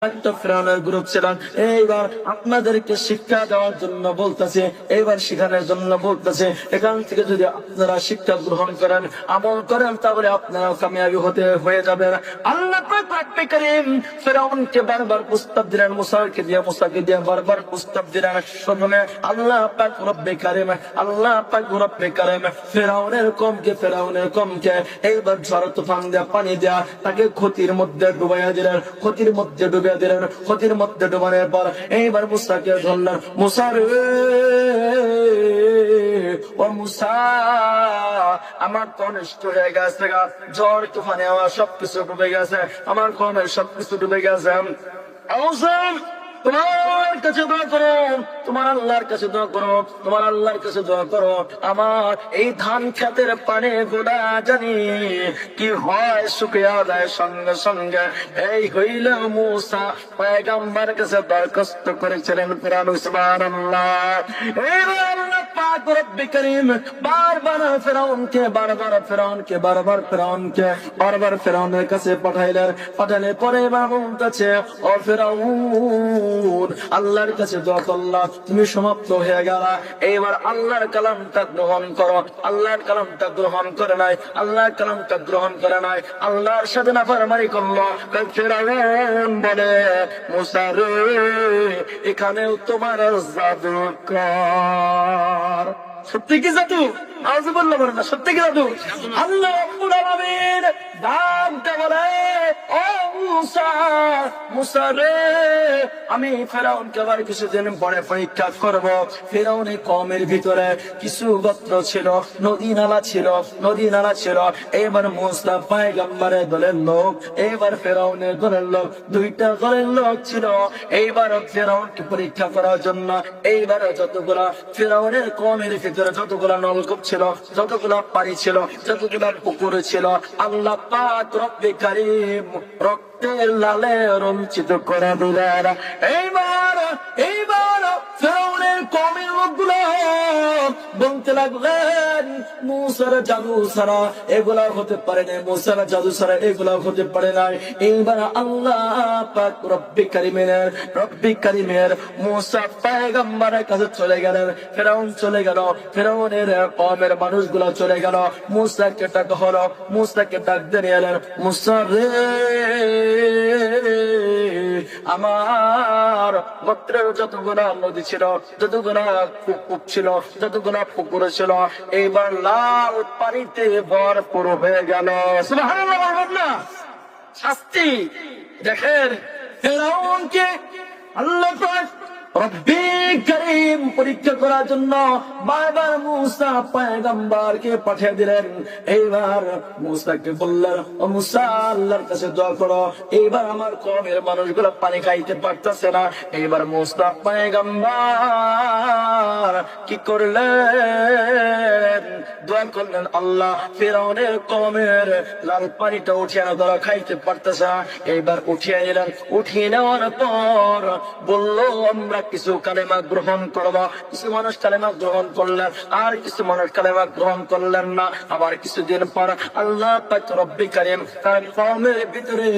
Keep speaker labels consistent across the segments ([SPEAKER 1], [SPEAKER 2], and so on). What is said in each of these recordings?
[SPEAKER 1] একটা ফেরাউনের গ্রুপ ছিলেন। এইবার আপনাদেরকে শিক্ষা দেওয়ার জন্য বলতেছে, এইবার শেখানোর জন্য বলতেছে, এখান থেকে যদি আপনারা শিক্ষা গ্রহণ করেন, আমল করেন, তাহলে আপনারা কামিয়াবি হয়ে যাবেন। আল্লাহ পাক রব্বে কারীম ফেরাউনকে বারবার প্রস্তাব দিলেন, মুসাকে দিয়ে বারবার প্রস্তাব দিলেন। প্রথমে আল্লাহ পাক রব্বে কারীম ফেরাউনের কমকে এইবার ঝড় তুফান দিয়ে পানি দেয়া তাকে ক্ষতির মধ্যে ডুবাইয়া দিলেন। ক্ষতির মধ্যে ডুবানোর পর এইবার মুসাকে ধরলেন। মুসা রে, ও মুসা, আমার কনিষ্ঠ হয়ে গেছে, ঝড় তুফানে আমার সবকিছু ডুবে গেছে, আমার কমের সবকিছু ডুবে গেছে। তোমার কাছে দোয়া করো, তোমার আল্লাহর কাছে দোয়া করো, আমার এই ধান খেতের পানি গোলা জানি কি হয়, শুকিয়ে যায় সঙ্গে সঙ্গে। এই হইল মুসা পয়গম্বর কাছে দরখাস্ত করেছিলেন। সুবহানাল্লাহ। এইবার আল্লাহ পাক রব্বে কারীম বারবার ফেরাউনের কাছে পাঠাইলে পরে এবার বলতেছে, ও ফেরাউন, আল্লাহর কাছে দোয়া করলা, তুমি সমাপ্ত হয়ে গেলা, এইবার আল্লাহর কালামটা গ্রহণ করো। আল্লাহর কালামটা গ্রহণ করে নাই, আল্লাহর সাথে নাফরমানি করলো। ফেরাউন বলে, মুসা রে, এখানেও তোমার জাদু কর। সত্যি কি জাদু? আওয়াজে বললে বলে না, সত্যি কি জাদু? আল্লাহ রাব্বুল আলামিন ডাকতে বলে, ও মুসা রে, আমি ফেরাউনকে আবার কিছুদিন পরে পরীক্ষা করব। ফেরাউনের কওমের ভিতরে কিছু গোত্র ছিল, নদী নালা ছিল। এবার মুসা পয়গম্বরের দলের লোক, এবার ফেরাউনের দলের লোক, দুইটা দলের লোক ছিল। এইবার ফেরাউনকে পরীক্ষা করার জন্য এইবার যতগুলা ফেরাউনের কওমের ভিতরে যতগুলা নলকূপ ছিল, যতগুলা পানি ছিল, যতগুলা পুকুর ছিল, আল্লাহ পাক রব্বে কারীম রক্তের লালে রঞ্জিত করে দিলেন। এইবার ফেরাউনের কওমের লোকগুলো বলতে লাগলেন, মুসার জাদু ছাড়া এগুলা হতে পারে না, মুসার জাদু ছাড়া এগুলা হতে পারে না। এইবার আল্লাহ পাক রব্বে কারীমের মুসা পয়গম্বরের কাছে চলে গেলেন। ফেরাউন চলে গেল, ফেরাউনের কওমের মানুষগুলো চলে গেল। মুসাকে ডাক দিয়ে এলেন, মুসা রে, আমার গোত্রের যতগুলা নদী ছিল, যতগুলা কূপ ছিল, যতগুলা পুকুর ছিল, এইবার লাল পানিতে ভরপুর হয়ে গেল। সুবহানাল্লাহ বলবেন না? শাস্তি দেখেন, ফেরাউনকে আল্লাহ পাক রব্বে কারীম পরীক্ষা করার জন্য বারবার মুসা পয়গম্বরকে পাঠিয়ে দিলেন। এইবার মুসাকে বললেন, ও মুসা, আল্লাহর কাছে দোয়া করো, এইবার আমার কওমের মানুষগুলো পানি খাইতে পারতেছে না। এইবার মুসা পয়গম্বর কি করলেন? দোয়া করলেন, আল্লাহ, ফিরআউনের কওমের লাল পানিটা উঠিয়ে আনো, তারা খাইতে পারতেছে না। এইবার উঠিয়ে নিলেন। উঠিয়ে নেওয়ার পর বললো, আমরা কিছু কালেমা গ্রহণ করবো। কিছু মানুষ কালেমা গ্রহণ করলেন, আর কিছু মানুষ কালেমা গ্রহণ করলেন না। আবার কিছুদিন পর আল্লাহ পাক রব্বে কারীম তার কওমের ভিতরে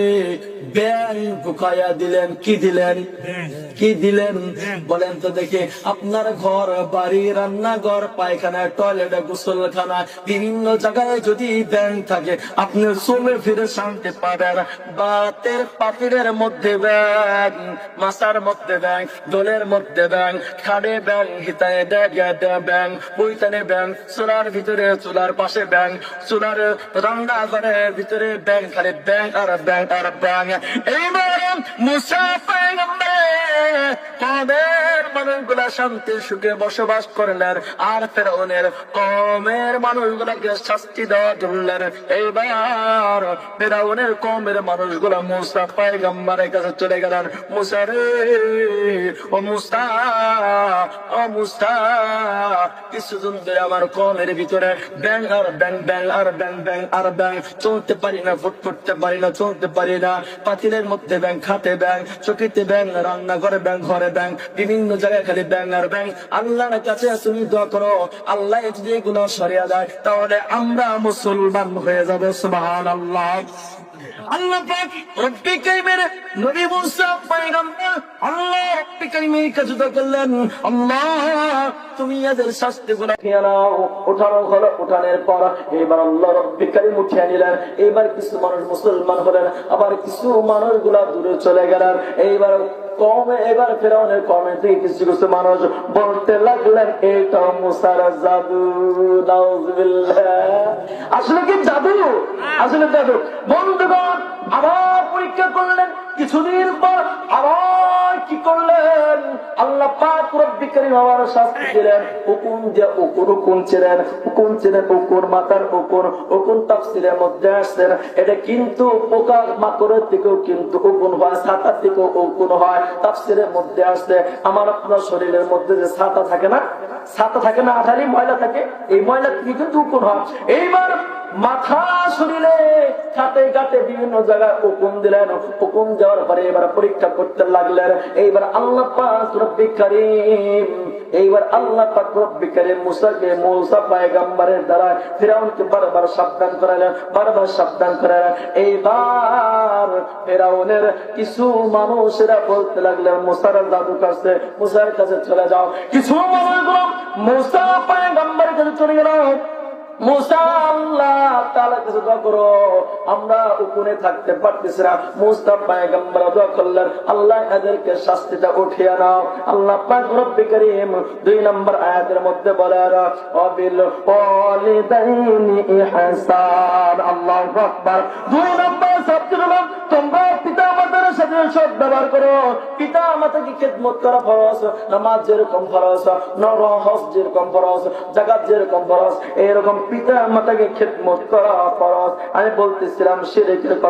[SPEAKER 1] ব্যাং ঢুকাইয়া দিলেন। কি দিলেন বলেন তো দেখি? আপনার ঘর বাড়ি, রান্নাঘর, পায়খানা, টয়লেট, গোসলখানা, বিভিন্ন জায়গায় যদি ব্যাং থাকে, আপনি চলে ফিরে শান্তি পাবেন। বাতের পাতিলের মধ্যে ব্যাং, মাথার মধ্যে ব্যাং, দোলের মধ্যে ব্যাং, খাড়ে ব্যাং, হিতায় ব্যাং, বইতানে ব্যাং, চুলার ভিতরে, চুলার পাশে ব্যাং, চুলার রান্নাঘরের ভিতরে ব্যাং, খালি ব্যাং আর ব্যাং আর ব্যাং। এইবার মুসা পয়গম্বর কওমের মানুষগুলা শান্তি সুখে বসবাস করলেন, আর ফেরাউনের কওমের মানুষগুলাকে শাস্তি দেওয়া ধরলেন। এইবার ফেরাউনের কওমের মানুষগুলা মুসা পয়গম্বরের কাছে চলে গেলেন। মুসা রে, ও মুসা, কিছুদিন ধরে আমার কওমের ভিতরে ব্যাং আর ব্যাং, চলতে পারি না, ফুট করতে পারি না, চলতে পারি না। পাতিলের মধ্যে ব্যাং, খাতে ব্যাং, চকিতে ব্যাং, রান্নাঘরে ব্যাং, ঘরে ব্যাং, বিভিন্ন জায়গায় খালি ব্যাং আর ব্যাং। আল্লাহর কাছে তুমি দোয়া করো, আল্লাহ যদি এগুলো সরিয়ে দেয়, তাহলে আমরা মুসলমান হয়ে যাবো। সুবহানাল্লাহ। আল্লাহ পাক রব্বি কারীমের নবী মুসা পয়গম্বর আল্লাহ রব্বি কারীমের কাছে দোয়া করলেন, আল্লাহ তুমি এদের শাস্তিগুলো উঠিয়ে নাও। উঠানো হলো, উঠানোর পর এবার আল্লাহ রব্বি কারীম উঠিয়ে নিলেন। এইবার কিছু মানুষ মুসলমান হলেন, আবার কিছু মানুষগুলা দূরে চলে গেলেন। এইবার এবার ফেরাউনের কমে থেকে কিছু কিছু মানুষ বলতে লাগলেন এটা মুসার জাদু। নাউজুবিল্লাহ। আসলে কি জাদু? আসলে জাদু। বন্ধুগণ আবার পরীক্ষা করলেন, কিছুদিন পর আবার কি করলেন, আল্লাহ পাক রব্বি কারীম আবার শাস্তি দিলেন। উকুন যে উকুন ছিলেন, উকুন মাথার উকুন তাফসীরের মধ্যে আসছেন। এটা কিন্তু পোকা মাকড়ের থেকেও কিন্তু উকুন হয়, ছাতার থেকেও উকুন হয়। তাফসীরের মধ্যে আসছে আমার আপনার শরীরের মধ্যে যে ছাতা থাকে না, আঠালি ময়লা থাকে, এই ময়লা থেকে কিন্তু উকুন হয়। এইবার মাথা শরীরে কাটে কাটে বিভিন্ন জায়গায় উকুন দিলেন। উকুন দেওয়ার পরে এবার পরীক্ষা করতে লাগলেন। এইবার আল্লাহ পাক রব্বি কারীম মুসা পয়গম্বরের দ্বারা ফিরাউনকে বারবার সাবধান করালেন। এইবার ফিরাউনের কিছু মানুষেরা বলতে লাগলেন মুসার জাদু কাছে, মুসার কাছে চলে যাও। কিছু মানুষগুলো মুসা পয়গম্বরের কাছে চলে গেল। মুসা আল্লাহ তাআলার কাছে দোয়া করো, আমরা উকুনে থাকতে পারতেছি না। মুসা পয়গম্বর দোয়া করলেন, আল্লাহ এদেরকে শাস্তিটা উঠিয়ে নাও। আল্লাহ পাক রব্বি কারীম 2 নম্বর আয়াতের মধ্যে বলেন ওয়াবিল ওয়ালিদাইনি ইহসান। আল্লাহু আকবার। 2 নম্বর শব্দ হলো তোমরা পিতা মাতার সাথে সৎ ব্যবহার করো। পিতা মাতাকে খেদমত করা ফরজ, নামাজ যেরকম ফরজ, হজ যেরকম ফরজ, যাকাত যেরকম ফরজ, এরকম পিতা মাতাকে খেদমত করা ফরজ। আমি বলতেছিলাম শিরকের কথা।